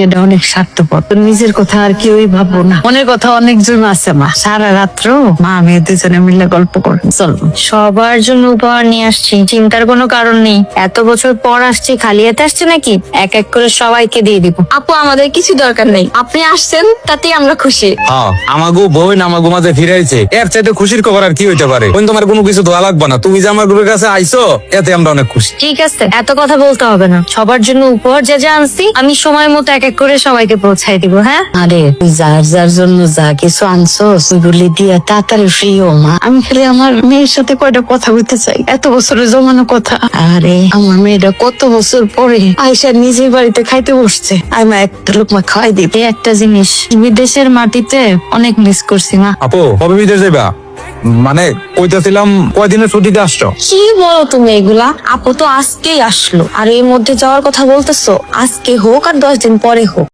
এটা অনেক স্বার্থপর। তোর নিজের কথা আর কেউই ভাববো না, মনের কথা অনেকজন আছে। মা সারা রাত্র মা মেয়ে দুজনে মিলে গল্প করে। চল সবার জন্য উপহার নিয়ে আসছি, চিন্তার কোনো কারণ নেই। এত বছর পর আসছি, খালি হাতে আসছে নাকি? এক এক করে সবাইকে দিয়ে দিব। আপু, আমাদের কিছু দরকার নেই, আপনি আসছেন তাতেই আমরা খুশি। হ্যাঁ, আমাগো বোন আমাগো মাঝে ফিরাইছে, এর চাইতে খুশির খবর আর কি হইতে পারে? বোন, তোমার কোনো কিছু দোয়া লাগবে না, তুমি যে আমার গ্রুপের কাছে আইছো এতে আমরা অনেক খুশি। ঠিক আছে, এত কথা বলতে হবে না। সবার জন্য উপহার যা যা আনছি আমি সময় মতো এক এক করে সবাইকে পৌঁছাই দিব। হ্যাঁ, আরে তুই যার যার জন্য যা কিছু আনছোস ওইগুলি দিয়া তাড়াতাড়ি ফ্রি ও। মা আমি খালি আমার মেয়ের সাথে কয়টা কথা বলতে চাই, এত বছরের জমানো কথা। আরে আমার মেয়েটা কত বছর পরে আয়সা নিজের বাড়িতে খাইতে বসছে, আমি একটা লোকমা খাওয়াই দিব। এই একটা জিনিস বিদেশের মাটিতে অনেক মিস করছি মা। আপু, কবে বিদেশ যাইবা? মানে কইতেছিলাম কয়দিনের ছুটিতে আসছো? কি বলো তুমি এগুলা? আপু তো আজকেই আসলো, আর এর মধ্যে যাওয়ার কথা বলতেছো? আজকে হোক আর 10 দিন পরে হোক,